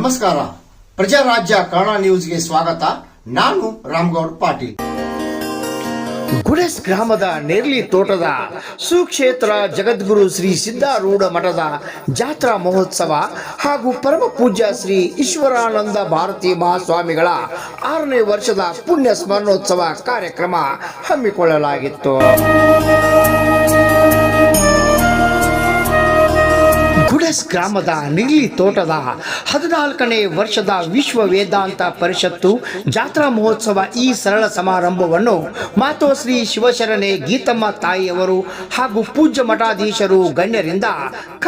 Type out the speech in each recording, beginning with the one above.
ನಮಸ್ಕಾರ. ಪ್ರಜಾರಾಜ್ಯ ಕನ್ನಡ ನ್ಯೂಸ್ಗೆ ಸ್ವಾಗತ. ನಾನು ರಾಮಗೌಡ ಪಾಟೀಲ್. ಗುಡೆಸ್ ಗ್ರಾಮದ ನೇರ್ಲಿ ತೋಟದ ಸುಕ್ಷೇತ್ರ ಜಗದ್ಗುರು ಶ್ರೀ ಸಿದ್ಧಾರೂಢ ಮಠದ ಜಾತ್ರಾ ಮಹೋತ್ಸವ ಹಾಗೂ ಪರಮ ಪೂಜ್ಯ ಶ್ರೀ ಈಶ್ವರಾನಂದ ಭಾರತಿ ಮಹಾಸ್ವಾಮಿಗಳ 6ನೇ ವರ್ಷದ ಪುಣ್ಯ ಸ್ಮರಣೋತ್ಸವ ಕಾರ್ಯಕ್ರಮ ಹಮ್ಮಿಕೊಳ್ಳಲಾಗಿತ್ತು. ಗುಡೆಸ್ ಗ್ರಾಮದ ನೀಲಿ ತೋಟದ 14ನೇ ವರ್ಷದ ವಿಶ್ವ ವೇದಾಂತ ಪರಿಷತ್ತು ಜಾತ್ರಾ ಮಹೋತ್ಸವ ಈ ಸರಳ ಸಮಾರಂಭವನ್ನು ಮಾತೋಶ್ರೀ ಶಿವಶರಣೆ ಗೀತಮ್ಮ ತಾಯಿಯವರು ಹಾಗೂ ಪೂಜ್ಯ ಮಠಾಧೀಶರು ಗಣ್ಯರಿಂದ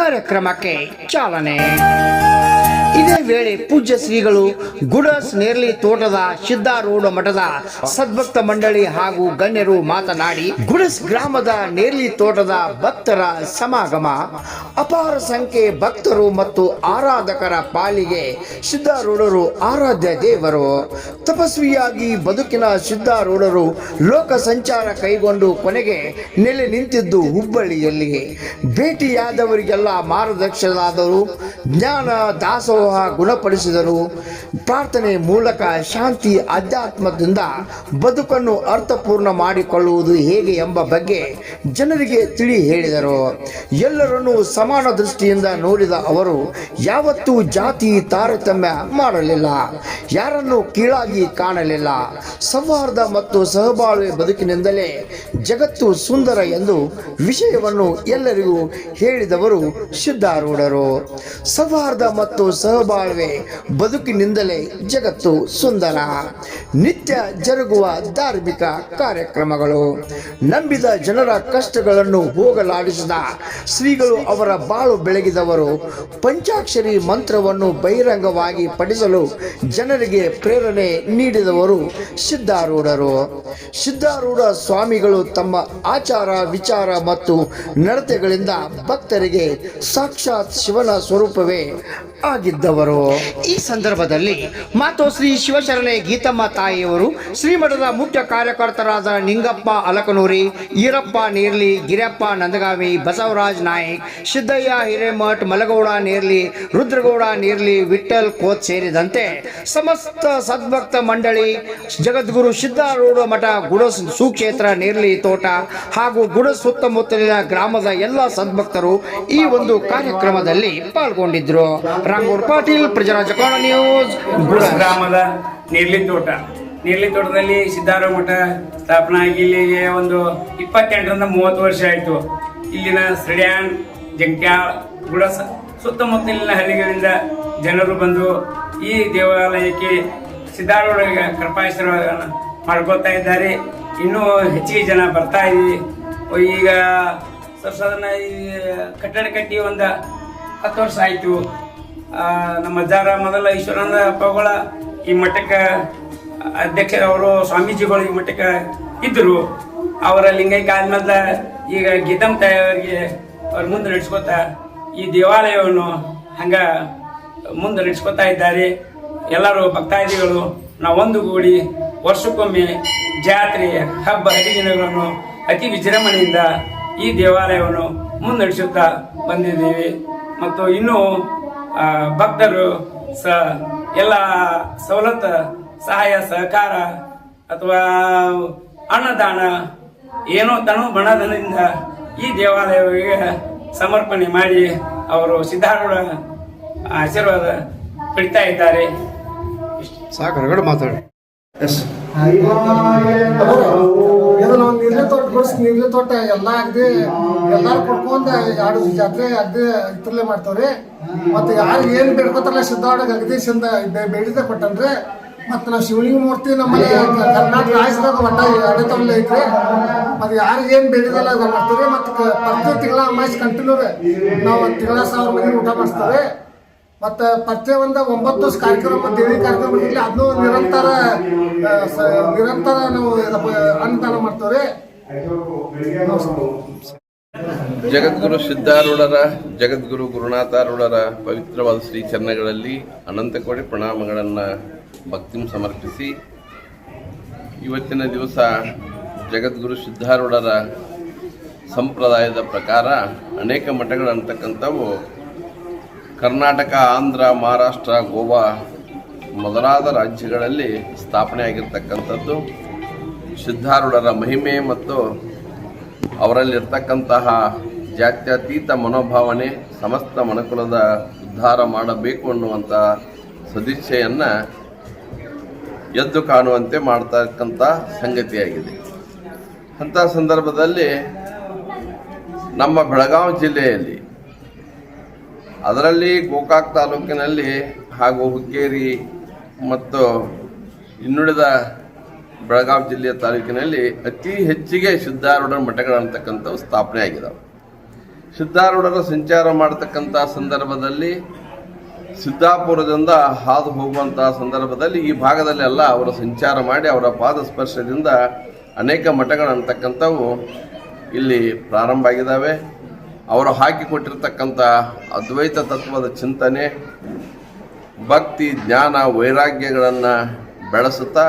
ಕಾರ್ಯಕ್ರಮಕ್ಕೆ ಚಾಲನೆ. ಇದೇ ವೇಳೆ ಪೂಜ್ಯ ಶ್ರೀಗಳು ಗುಡಸ್ ನೇರ್ಲಿ ತೋಟದ ಸಿದ್ಧಾರೂಢ ಮಠದ ಸದ್ಭಕ್ತ ಮಂಡಳಿ ಹಾಗೂ ಗಣ್ಯರು ಮಾತನಾಡಿ, ಗುಡಸ್ ಗ್ರಾಮದ ನೇರ್ಲಿ ತೋಟದ ಭಕ್ತರ ಸಮಾಗಮ, ಅಪಾರ ಸಂಖ್ಯೆ ಭಕ್ತರು ಮತ್ತು ಆರಾಧಕರ ಪಾಲಿಗೆ ಸಿದ್ಧಾರೂಢರು ಆರಾಧ್ಯ ದೇವರು. ತಪಸ್ವಿಯಾಗಿ ಬದುಕಿನ ಸಿದ್ಧಾರೂಢರು ಲೋಕ ಸಂಚಾರ ಕೈಗೊಂಡು ಕೊನೆಗೆ ನೆಲೆ ನಿಂತಿದ್ದು ಹುಬ್ಬಳ್ಳಿಯಲ್ಲಿ. ಭೇಟಿಯಾದವರಿಗೆಲ್ಲ ಮಾರ್ಗದರ್ಶನರಾದರು, ಜ್ಞಾನ ದಾಸೋಹ ಗುಣಪಡಿಸಿದರು. ಪ್ರಾರ್ಥನೆ ಮೂಲಕ ಶಾಂತಿ ಅಧ್ಯಾತ್ಮದಿಂದ ಬದುಕನ್ನು ಅರ್ಥಪೂರ್ಣ ಮಾಡಿಕೊಳ್ಳುವುದು ಹೇಗೆ ಎಂಬ ಬಗ್ಗೆ ಜನರಿಗೆ ತಿಳಿ ಹೇಳಿದರು. ಎಲ್ಲರನ್ನೂ ಸಮಾನ ದೃಷ್ಟಿಯಿಂದ ನೋಡಿದ ಅವರು ಯಾವತ್ತೂ ಜಾತಿ ತಾರತಮ್ಯ ಮಾಡಲಿಲ್ಲ, ಯಾರನ್ನು ಕೀಳಾಗಿ ಕಾಣಲಿಲ್ಲ. ಸೌಹಾರ್ದ ಮತ್ತು ಸಹಬಾಳ್ವೆ ಬದುಕಿನಿಂದಲೇ ಜಗತ್ತು ಸುಂದರ ಎಂದು ವಿಷಯವನ್ನು ಎಲ್ಲರಿಗೂ ಹೇಳಿದವರು ಸಿದ್ಧಾರೂಢರು. ಸೌಹಾರ್ದ ಮತ್ತು ಸಹಬಾಳ್ವೆ ಬದುಕಿನಿಂದಲೇ ಜಗತ್ತು ಸುಂದರ. ನಿತ್ಯ ಜರುಗುವ ಧಾರ್ಮಿಕ ಕಾರ್ಯಕ್ರಮಗಳು, ನಂಬಿದ ಜನರ ಕಷ್ಟಗಳನ್ನು ಹೋಗಲಾಡಿಸಿದ ಶ್ರೀಗಳು ಅವರ ಬಾಳು ಬೆಳಗಿದವರು. ಪಂಚಾಕ್ಷರಿ ಮಂತ್ರವನ್ನು ಬಹಿರಂಗವಾಗಿ ಪಠಿಸಲು ಜನರಿಗೆ ಪ್ರೇರಣೆ ನೀಡಿದವರು ಸಿದ್ಧಾರೂಢರು. ಸಿದ್ಧಾರೂಢ ಸ್ವಾಮಿಗಳು ತಮ್ಮ ಆಚಾರ ವಿಚಾರ ಮತ್ತು ನಡತೆಗಳಿಂದ ಭಕ್ತರಿಗೆ ಸಾಕ್ಷಾತ್ ಶಿವನ ಸ್ವರೂಪವೇ ಆಗಿದ್ದವರು. ಈ ಸಂದರ್ಭದಲ್ಲಿ ಮಾತೋಶ್ರೀ ಶಿವಶರಣೆ ಗೀತಮ್ಮ ತಾಯಿಯವರು, ಶ್ರೀಮಠದ ಮುಖ್ಯ ಕಾರ್ಯಕರ್ತರಾದ ನಿಂಗಪ್ಪ ಅಲಕನೂರಿ, ಈರಪ್ಪ ನೀರ್ಲಿ, ಗಿರಪ್ಪ ನಂದಗಾವಿ, ಬಸವರಾಜ್ ನಾಯ್ಕ್, ಸಿದ್ದಯ್ಯ ಹಿರೇಮಠ್, ಮಲಗೌಡ ನೀರ್ಲಿ, ರುದ್ರಗೌಡ ನೀರ್ಲಿ, ವಿಠ್ಠಲ್ ಕೋತ್ ಸೇರಿದಂತೆ ಸಮಸ್ತ ಸದ್ಭಕ್ತ ಮಂಡಳಿ, ಜಗದ್ಗುರು ಸಿದ್ಧಾರೂಢ ಮಠ, ಗುಡಸ್ ಸುಕ್ಷೇತ್ರ ನೇರ್ಲಿ ತೋಟ ಹಾಗೂ ಗುಡಸ್ ಸುತ್ತಮುತ್ತಲಿನ ಗ್ರಾಮದ ಎಲ್ಲ ಸದ್ಭಕ್ತರು ಈ ಒಂದು ಕಾರ್ಯಕ್ರಮದಲ್ಲಿ ಪಾಲ್ಗೊಂಡಿದ್ರು. ರಾಮಗೌಡ ಪಾಟೀಲ್, ಪ್ರಜಾರಾಜ್ಯ ಕನ್ನಡ ನ್ಯೂಸ್. ಗುಡಸ್ ಗ್ರಾಮದ ನೇರ್ಲಿ ತೋಟದಲ್ಲಿ ಸಿದ್ಧಾರೂಢ ಮಠ ಸ್ಥಾಪನೆ ಆಗಿ ಇಲ್ಲಿಗೆ ಒಂದು 28ರಿಂದ 30 ವರ್ಷ ಆಯಿತು. ಇಲ್ಲಿನ ಸಡ್ಯಾನ್, ಜಂಕ್ಯಾಳ್, ಗುಡಸ್ ಸುತ್ತಮುತ್ತಲಿನ ಹಳ್ಳಿಗಳಿಂದ ಜನರು ಬಂದು ಈ ದೇವಾಲಯಕ್ಕೆ ಸಿದ್ಧಾರೂಢ ಕೃಪಾಶೀರ್ವಾದ ಮಾಡ್ಕೊಳ್ತಾ ಇದ್ದಾರೆ. ಇನ್ನೂ ಹೆಚ್ಚಿಗೆ ಜನ ಬರ್ತಾ ಇದ್ದೀವಿ. ಈಗ ಸಾಧಾರಣ ಈ ಕಟ್ಟಡ ಕಟ್ಟಿ ಒಂದು 10 ವರ್ಷ ಆಯಿತು. ನಮ್ಮ ಅಜ್ಜಾರ ಮೊದಲ ಈಶ್ವರಾನಂದ ಅಪ್ಪಗಳ ಈ ಮಠಕ್ಕೆ ಅಧ್ಯಕ್ಷರವರು, ಸ್ವಾಮೀಜಿಗಳು ಈ ಮಠಕ್ಕೆ ಇದ್ದರು. ಅವರ ಲಿಂಗೈಕ್ಯ ಆದ್ಮೇಲೆ ಈಗ ಗೀತಮ್ ತಾಯಿಯವರಿಗೆ ಅವ್ರ ಮುಂದೆ ನಡೆಸ್ಕೊತಾ ಈ ದೇವಾಲಯವನ್ನು ಹಂಗ ಮುಂದೆ ನಡೆಸ್ಕೊತಾ ಇದ್ದಾರೆ. ಎಲ್ಲರೂ ಭಕ್ತಾದಿಗಳು ನಾವು ಒಂದುಗೂಡಿ ವರ್ಷಕ್ಕೊಮ್ಮೆ ಜಾತ್ರೆ, ಹಬ್ಬ ಹರಿದಿನಗಳನ್ನು ಅತಿ ವಿಜೃಂಭಣೆಯಿಂದ ಈ ದೇವಾಲಯವನ್ನು ಮುನ್ನಡೆಸುತ್ತಾ ಬಂದಿದ್ದೀವಿ. ಮತ್ತು ಇನ್ನೂ ಭಕ್ತರು ಎಲ್ಲ ಸವಲತ್ತು, ಸಹಾಯ ಸಹಕಾರ ಅಥವಾ ಅನ್ನದಾನ ಏನೋ ತನು ಬಣದಿಂದ ಈ ದೇವಾಲಯಕ್ಕೆ ಸಮರ್ಪಣೆ ಮಾಡಿ ಅವರು ಸಿದ್ಧಾರೂಢ ಆಶೀರ್ವಾದ ಪಡಿತಾ ಇದ್ದಾರೆ. ಸಾಕು ಮಾತಾಡಿ. ನೀರ್ಲಿ ತೋಟ ಎಲ್ಲ ಅಗ್ದಿ ಎಲ್ಲಾರು ಕೊಡ್ಕೊಂಡ್ 2 ಜಾತ್ರೆ ಅಗ್ದಿ ಇತ್ರಲ್ಲೇ ಮಾಡ್ತಾವ್ರಿ. ಮತ್ತೆ ಯಾರು ಏನ್ ಬೇಡ್ಕೋತಾರಲ್ಲ ಸಿದ್ಧಾರೂಢ ಅಗದಿ ಚಂದ ಬೇಡಿದ ಕೊಟ್ಟನ್ರಿ. ಮತ್ತು ನಾವು ಶಿವಲಿಂಗ ಮೂರ್ತಿ ನಮ್ಮಲ್ಲಿ ಕರ್ನಾಟಕ ರಾಜ್ಯದಾಗ ಒಟ್ಟ ಆಡಳಿತವಲ್ಲೇ ಐತ್ರಿ. ಮತ್ತು ಯಾರಿಗೆ ಏನು ಬೇಡಿದಲ್ಲ ಅದು ಮಾಡ್ತೀವಿ. ಮತ್ತು ಪ್ರತಿ ತಿಂಗಳ ಅಮಾವಾಸ್ಯೆ ಕಂಟಿನ್ಯೂ ನಾವು 1 ತಿಂಗಳ 1000 ಮಂದಿ ಊಟ ಮಾಡಿಸ್ತೀವಿ. ಮತ್ತು ಪ್ರತಿ ಒಂದು 9 ದಿವಸ ಕಾರ್ಯಕ್ರಮ, ದೇವಿ ಕಾರ್ಯಕ್ರಮ ಇರಲಿ, ಅದನ್ನು ನಿರಂತರ ನಾವು ಅನ್ನದಾನ ಮಾಡ್ತೀವಿ. ಜಗದ್ಗುರು ಸಿದ್ಧಾರೂಢರ, ಜಗದ್ಗುರು ಗುರುನಾಥಾರೂಢರ ಪವಿತ್ರವಾದ ಶ್ರೀ ಚರಣಗಳಲ್ಲಿ ಅನಂತ ಕೋಟಿ ಪ್ರಣಾಮಗಳನ್ನು ಭಕ್ತಿ ಸಮರ್ಪಿಸಿ, ಇವತ್ತಿನ ದಿವಸ ಜಗದ್ಗುರು ಸಿದ್ಧಾರೂಢರ ಸಂಪ್ರದಾಯದ ಪ್ರಕಾರ ಅನೇಕ ಮಠಗಳು ಅಂತಕ್ಕಂಥವು ಕರ್ನಾಟಕ, ಆಂಧ್ರ, ಮಹಾರಾಷ್ಟ್ರ, ಗೋವಾ ಮೊದಲಾದ ರಾಜ್ಯಗಳಲ್ಲಿ ಸ್ಥಾಪನೆ ಆಗಿರ್ತಕ್ಕಂಥದ್ದು. ಸಿದ್ಧಾರೂಢರ ಮಹಿಮೆ ಮತ್ತು ಅವರಲ್ಲಿರ್ತಕ್ಕಂತಹ ಜಾತ್ಯತೀತ ಮನೋಭಾವನೆ ಸಮಸ್ತ ಮನುಕುಲದ ಉದ್ಧಾರ ಮಾಡಬೇಕು ಅನ್ನುವಂಥ ಸದಿಚ್ಛೆಯನ್ನು ಎದ್ದು ಕಾಣುವಂತೆ ಮಾಡ್ತಕ್ಕಂಥ ಸಂಗತಿಯಾಗಿದೆ. ಅಂಥ ಸಂದರ್ಭದಲ್ಲಿ ನಮ್ಮ ಬೆಳಗಾವಿ ಜಿಲ್ಲೆಯಲ್ಲಿ, ಅದರಲ್ಲಿ ಗೋಕಾಕ್ ತಾಲೂಕಿನಲ್ಲಿ ಹಾಗೂ ಹುಕ್ಕೇರಿ ಮತ್ತು ಇನ್ನುಳಿದ ಬೆಳಗಾವಿ ಜಿಲ್ಲೆಯ ತಾಲೂಕಿನಲ್ಲಿ ಅತಿ ಹೆಚ್ಚಿಗೆ ಸಿದ್ಧಾರೂಢರ ಮಠಗಳಂತಕ್ಕಂಥವು ಸ್ಥಾಪನೆ ಆಗಿದ್ದಾವೆ. ಸಿದ್ಧಾರೂಢರ ಸಂಚಾರ ಮಾಡತಕ್ಕಂಥ ಸಂದರ್ಭದಲ್ಲಿ ಸಿದ್ದಾಪುರದಿಂದ ಹಾದು ಹೋಗುವಂಥ ಸಂದರ್ಭದಲ್ಲಿ ಈ ಭಾಗದಲ್ಲೆಲ್ಲ ಅವರು ಸಂಚಾರ ಮಾಡಿ ಅವರ ಪಾದ ಸ್ಪರ್ಶದಿಂದ ಅನೇಕ ಮಠಗಳಂತಕ್ಕಂಥವು ಇಲ್ಲಿ ಪ್ರಾರಂಭ ಆಗಿದ್ದಾವೆ. ಅವರು ಹಾಕಿಕೊಟ್ಟಿರ್ತಕ್ಕಂಥ ಅದ್ವೈತ ತತ್ವದ ಚಿಂತನೆ, ಭಕ್ತಿ, ಜ್ಞಾನ, ವೈರಾಗ್ಯಗಳನ್ನು ಬೆಳೆಸುತ್ತಾ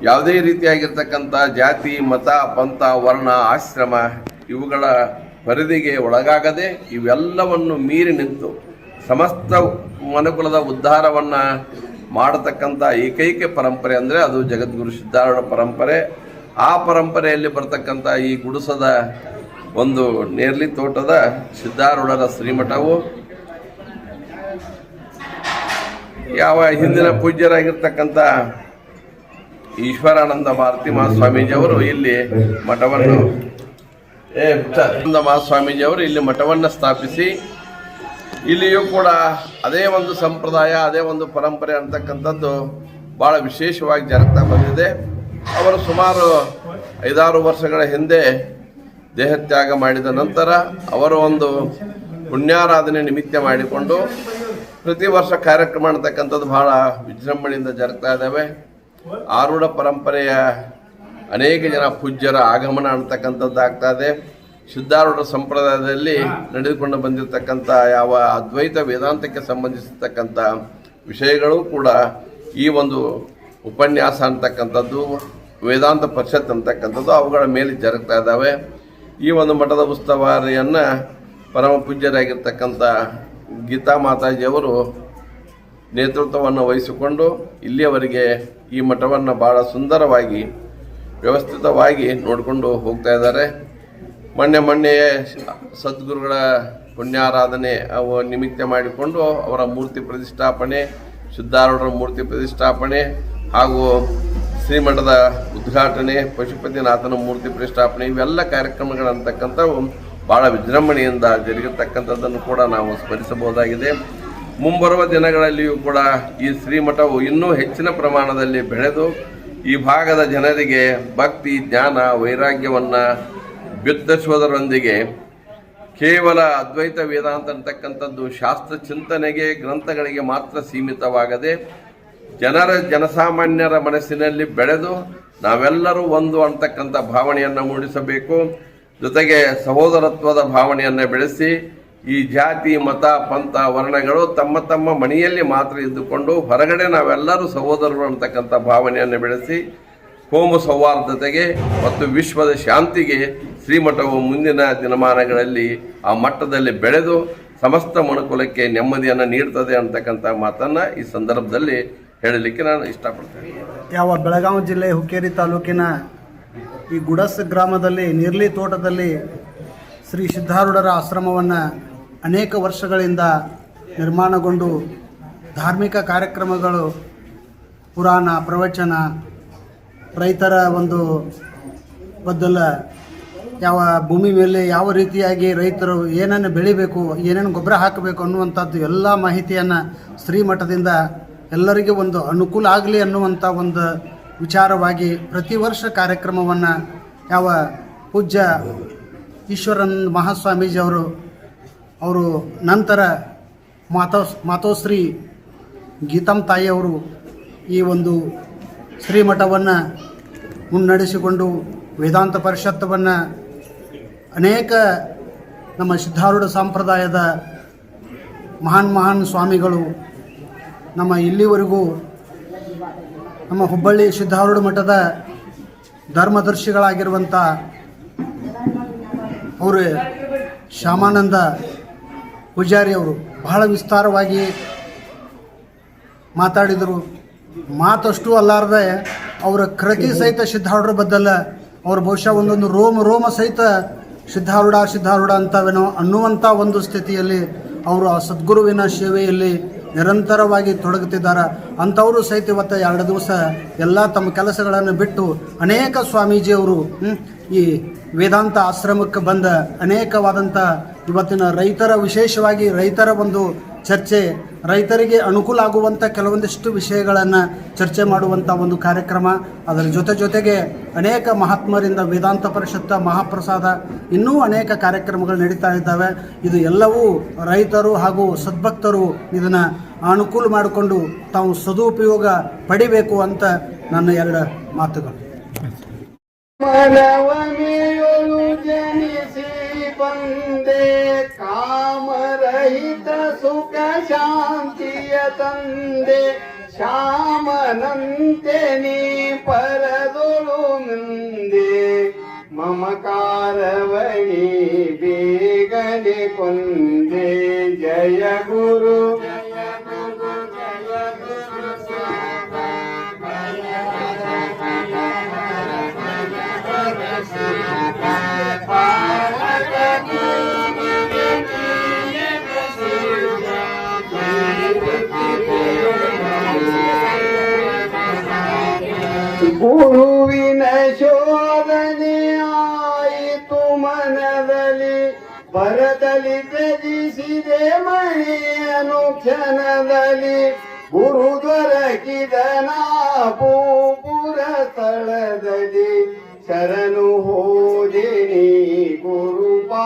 ಯಾವುದೇ ರೀತಿಯಾಗಿರ್ತಕ್ಕಂಥ ಜಾತಿ, ಮತ, ಪಂಥ, ವರ್ಣ, ಆಶ್ರಮ ಇವುಗಳ ಪರಿಧಿಗೆ ಒಳಗಾಗದೆ ಇವೆಲ್ಲವನ್ನು ಮೀರಿ ನಿಂತು ಸಮಸ್ತ ಮನುಕುಲದ ಉದ್ಧಾರವನ್ನು ಮಾಡತಕ್ಕಂಥ ಏಕೈಕ ಪರಂಪರೆ ಅಂದರೆ ಅದು ಜಗದ್ಗುರು ಸಿದ್ಧಾರೂಢ ಪರಂಪರೆ. ಆ ಪರಂಪರೆಯಲ್ಲಿ ಬರ್ತಕ್ಕಂಥ ಈ ಗುಡಿಸದ ಒಂದು ನೇರ್ಲಿ ತೋಟದ ಸಿದ್ಧಾರೂಢರ ಶ್ರೀಮಠವು ಯಾವ ಹಿಂದಿನ ಪೂಜ್ಯರಾಗಿರ್ತಕ್ಕಂಥ ಈಶ್ವರಾನಂದ ಭಾರತಿ ಮಹಾಸ್ವಾಮೀಜಿಯವರು ಇಲ್ಲಿ ಮಠವನ್ನು ಮಹಾಸ್ವಾಮೀಜಿಯವರು ಇಲ್ಲಿ ಮಠವನ್ನು ಸ್ಥಾಪಿಸಿ ಇಲ್ಲಿಯೂ ಕೂಡ ಅದೇ ಒಂದು ಸಂಪ್ರದಾಯ, ಅದೇ ಒಂದು ಪರಂಪರೆ ಅಂತಕ್ಕಂಥದ್ದು ಭಾಳ ವಿಶೇಷವಾಗಿ ಜರುಗ್ತಾ ಬಂದಿದೆ. ಅವರು ಸುಮಾರು 5-6 ವರ್ಷಗಳ ಹಿಂದೆ ದೇಹತ್ಯಾಗ ಮಾಡಿದ ನಂತರ ಅವರು ಒಂದು ಪುಣ್ಯಾರಾಧನೆ ನಿಮಿತ್ತ ಮಾಡಿಕೊಂಡು ಪ್ರತಿ ವರ್ಷ ಕಾರ್ಯಕ್ರಮ ಅಂತಕ್ಕಂಥದ್ದು ಬಹಳ ವಿಜೃಂಭಣೆಯಿಂದ ಜರುಗ್ತಾ ಇದ್ದಾವೆ. ಆರೂಢ ಪರಂಪರೆಯ ಅನೇಕ ಜನ ಪೂಜ್ಯರ ಆಗಮನ ಅಂತಕ್ಕಂಥದ್ದು ಆಗ್ತಾ ಇದೆ. ಸಿದ್ಧಾರೂಢ ಸಂಪ್ರದಾಯದಲ್ಲಿ ನಡೆದುಕೊಂಡು ಬಂದಿರತಕ್ಕಂಥ ಯಾವ ಅದ್ವೈತ ವೇದಾಂತಕ್ಕೆ ಸಂಬಂಧಿಸಿರ್ತಕ್ಕಂಥ ವಿಷಯಗಳು ಕೂಡ ಈ ಒಂದು ಉಪನ್ಯಾಸ ಅಂತಕ್ಕಂಥದ್ದು, ವೇದಾಂತ ಪರಿಷತ್ ಅಂತಕ್ಕಂಥದ್ದು ಅವುಗಳ ಮೇಲೆ ಜರುಗ್ತಾ ಇದ್ದಾವೆ. ಈ ಒಂದು ಮಠದ ಉಸ್ತುವಾರಿಯನ್ನು ಪರಮ ಪೂಜ್ಯರಾಗಿರ್ತಕ್ಕಂಥ ಗೀತಾ ಮಾತಾಜಿಯವರು ನೇತೃತ್ವವನ್ನು ವಹಿಸಿಕೊಂಡು ಇಲ್ಲಿಯವರೆಗೆ ಈ ಮಠವನ್ನು ಭಾಳ ಸುಂದರವಾಗಿ ವ್ಯವಸ್ಥಿತವಾಗಿ ನೋಡಿಕೊಂಡು ಹೋಗ್ತಾ ಇದ್ದಾರೆ. ಮೊನ್ನೆ ಸದ್ಗುರುಗಳ ಪುಣ್ಯಾರಾಧನೆ ಅವು ನಿಮಿತ್ತ ಮಾಡಿಕೊಂಡು ಅವರ ಮೂರ್ತಿ ಪ್ರತಿಷ್ಠಾಪನೆ, ಸಿದ್ಧಾರೂಢರ ಮೂರ್ತಿ ಪ್ರತಿಷ್ಠಾಪನೆ ಹಾಗೂ ಶ್ರೀಮಠದ ಉದ್ಘಾಟನೆ, ಪಶುಪತಿನಾಥನ ಮೂರ್ತಿ ಪ್ರತಿಷ್ಠಾಪನೆ ಇವೆಲ್ಲ ಕಾರ್ಯಕ್ರಮಗಳಂತಕ್ಕಂಥವು ಭಾಳ ವಿಜೃಂಭಣೆಯಿಂದ ಜರುಗಿರ್ತಕ್ಕಂಥದ್ದನ್ನು ಕೂಡ ನಾವು ಸ್ಮರಿಸಬಹುದಾಗಿದೆ. ಮುಂಬರುವ ದಿನಗಳಲ್ಲಿಯೂ ಕೂಡ ಈ ಶ್ರೀಮಠವು ಇನ್ನೂ ಹೆಚ್ಚಿನ ಪ್ರಮಾಣದಲ್ಲಿ ಬೆಳೆದು ಈ ಭಾಗದ ಜನರಿಗೆ ಭಕ್ತಿ, ಜ್ಞಾನ, ವೈರಾಗ್ಯವನ್ನು ಬಿತ್ತರಿಸುವುದರೊಂದಿಗೆ ಕೇವಲ ಅದ್ವೈತ ವೇದಾಂತ ಅಂತಕ್ಕಂಥದ್ದು ಶಾಸ್ತ್ರ ಚಿಂತನೆಗೆ, ಗ್ರಂಥಗಳಿಗೆ ಮಾತ್ರ ಸೀಮಿತವಾಗದೆ ಜನಸಾಮಾನ್ಯರ ಮನಸ್ಸಿನಲ್ಲಿ ಬೆಳೆದು ನಾವೆಲ್ಲರೂ ಒಂದು ಅಂತಕ್ಕಂಥ ಭಾವನೆಯನ್ನು ಮೂಡಿಸಬೇಕು. ಜೊತೆಗೆ ಸಹೋದರತ್ವದ ಭಾವನೆಯನ್ನು ಬೆಳೆಸಿ ಈ ಜಾತಿ, ಮತ, ಪಂಥ, ವರ್ಣಗಳು ತಮ್ಮ ತಮ್ಮ ಮನೆಯಲ್ಲಿ ಮಾತ್ರ ಇದ್ದುಕೊಂಡು ಹೊರಗಡೆ ನಾವೆಲ್ಲರೂ ಸಹೋದರರು ಅಂತಕ್ಕಂಥ ಭಾವನೆಯನ್ನು ಬೆಳೆಸಿ ಕೋಮು ಸೌಹಾರ್ದತೆಗೆ ಮತ್ತು ವಿಶ್ವದ ಶಾಂತಿಗೆ ಶ್ರೀಮಠವು ಮುಂದಿನ ದಿನಮಾನಗಳಲ್ಲಿ ಆ ಮಟ್ಟದಲ್ಲಿ ಬೆಳೆದು ಸಮಸ್ತ ಮನುಕುಲಕ್ಕೆ ನೆಮ್ಮದಿಯನ್ನು ನೀಡ್ತದೆ ಅಂತಕ್ಕಂಥ ಮಾತನ್ನು ಈ ಸಂದರ್ಭದಲ್ಲಿ ಹೇಳಲಿಕ್ಕೆ ನಾನು ಇಷ್ಟಪಡ್ತೇನೆ. ಯಾವ ಬೆಳಗಾವಿ ಜಿಲ್ಲೆ ಹುಕ್ಕೇರಿ ತಾಲೂಕಿನ ಈ ಗುಡಸ್ ಗ್ರಾಮದಲ್ಲಿ ನೀರ್ಲಿ ತೋಟದಲ್ಲಿ ಶ್ರೀ ಸಿದ್ಧಾರೂಢರ ಆಶ್ರಮವನ್ನು ಅನೇಕ ವರ್ಷಗಳಿಂದ ನಿರ್ಮಾಣಗೊಂಡು ಧಾರ್ಮಿಕ ಕಾರ್ಯಕ್ರಮಗಳು, ಪುರಾಣ, ಪ್ರವಚನ, ರೈತರ ಒಂದು ಬದ್ದಲ ಯಾವ ಭೂಮಿ ಮೇಲೆ ಯಾವ ರೀತಿಯಾಗಿ ರೈತರು ಏನನ್ನು ಬೆಳಿಬೇಕು, ಏನೇನು ಗೊಬ್ಬರ ಹಾಕಬೇಕು ಅನ್ನುವಂಥದ್ದು ಎಲ್ಲ ಮಾಹಿತಿಯನ್ನು ಶ್ರೀಮಠದಿಂದ ಎಲ್ಲರಿಗೂ ಒಂದು ಅನುಕೂಲ ಆಗಲಿ ಅನ್ನುವಂಥ ಒಂದು ವಿಚಾರವಾಗಿ ಪ್ರತಿ ವರ್ಷ ಕಾರ್ಯಕ್ರಮವನ್ನು ಯಾವ ಪೂಜ್ಯ ಈಶ್ವರಾನಂದ ಮಹಾಸ್ವಾಮೀಜಿಯವರು ಅವರು ನಂತರ ಮಾತೋಶ್ರೀ ಗೀತಮ್ಮ ತಾಯಿಯವರು ಈ ಒಂದು ಶ್ರೀಮಠವನ್ನು ಮುನ್ನಡೆಸಿಕೊಂಡು ವೇದಾಂತ ಪರಿಷತ್ತವನ್ನು ಅನೇಕ ನಮ್ಮ ಸಿದ್ಧಾರೂಢ ಸಂಪ್ರದಾಯದ ಮಹಾನ್ ಸ್ವಾಮಿಗಳು ನಮ್ಮ ಇಲ್ಲಿವರೆಗೂ ನಮ್ಮ ಹುಬ್ಬಳ್ಳಿ ಸಿದ್ಧಾರೂಢ ಮಠದ ಧರ್ಮದರ್ಶಿಗಳಾಗಿರುವಂಥ ಅವರು ಶ್ಯಾಮಾನಂದ ಪೂಜಾರಿ ಅವರು ಬಹಳ ವಿಸ್ತಾರವಾಗಿ ಮಾತಾಡಿದರು. ಮಾತಷ್ಟು ಅಲ್ಲಾರದೆ ಅವರ ಕೃತಿ ಸಹಿತ ಸಿದ್ಧಾರೂಢರ ಬದ್ದಲ್ಲ, ಅವರು ಬಹುಶಃ ಒಂದೊಂದು ರೋಮ ಸಹಿತ ಸಿದ್ಧಾರೂಢ ಅಂತವೇನೋ ಅನ್ನುವಂಥ ಒಂದು ಸ್ಥಿತಿಯಲ್ಲಿ ಅವರು ಆ ಸದ್ಗುರುವಿನ ಸೇವೆಯಲ್ಲಿ ನಿರಂತರವಾಗಿ ತೊಡಗುತ್ತಿದ್ದಾರೆ. ಅಂಥವರು ಸಹಿತ ಇವತ್ತು 2 ದಿವಸ ಎಲ್ಲ ತಮ್ಮ ಕೆಲಸಗಳನ್ನು ಬಿಟ್ಟು ಅನೇಕ ಸ್ವಾಮೀಜಿಯವರು ಈ ವೇದಾಂತ ಆಶ್ರಮಕ್ಕೆ ಬಂದ ಅನೇಕವಾದಂಥ ಇವತ್ತಿನ ರೈತರ, ವಿಶೇಷವಾಗಿ ರೈತರ ಒಂದು ಚರ್ಚೆ, ರೈತರಿಗೆ ಅನುಕೂಲ ಆಗುವಂಥ ಕೆಲವೊಂದಿಷ್ಟು ವಿಷಯಗಳನ್ನು ಚರ್ಚೆ ಮಾಡುವಂಥ ಒಂದು ಕಾರ್ಯಕ್ರಮ. ಅದರ ಜೊತೆಗೆ ಅನೇಕ ಮಹಾತ್ಮರಿಂದ ವೇದಾಂತ ಪರಿಷತ್ತ, ಮಹಾಪ್ರಸಾದ, ಇನ್ನೂ ಅನೇಕ ಕಾರ್ಯಕ್ರಮಗಳು ನಡೀತಾ ಇದ್ದಾವೆ. ಇದು ಎಲ್ಲವೂ ರೈತರು ಹಾಗೂ ಸದ್ಭಕ್ತರು ಇದನ್ನು ಅನುಕೂಲ ಮಾಡಿಕೊಂಡು ತಾವು ಸದುಪಯೋಗ ಪಡಿಬೇಕು ಅಂತ ನನ್ನ 2 ಮಾತುಗಳು. ಮನವನೆಯೊಳು ಜನಿಸಿ ಬಂದೆ ಕಾಮರಹಿತ ಸುಖ ಶಾಂತಿಯ ತಂದೆ ಶ್ಯಾಮನಂತೆ ನೀ ಪರದೊಳು ಮುಂದೆ ಮಮಕಾರವಣಿ ಬೇಗನೆ ಕೊಂದೆ ಜಯ ಗುರು ಗುರುವಿನ ಶೋಧನೆ ಆಯಿತು ಮನದಲ್ಲಿ ಬರದಲ್ಲಿ ತ್ಯಜಿಸಿದೆ ಮಣಿಯನು ಕ್ಷಣದಲ್ಲಿ ಗುರು ದೊರಕಿದ ನಾಪುರ ಸ್ಥಳದಲ್ಲಿ ಶರಣು ಹೋದಿನಿ ಗುರುಪಾದದಲ್ಲಿ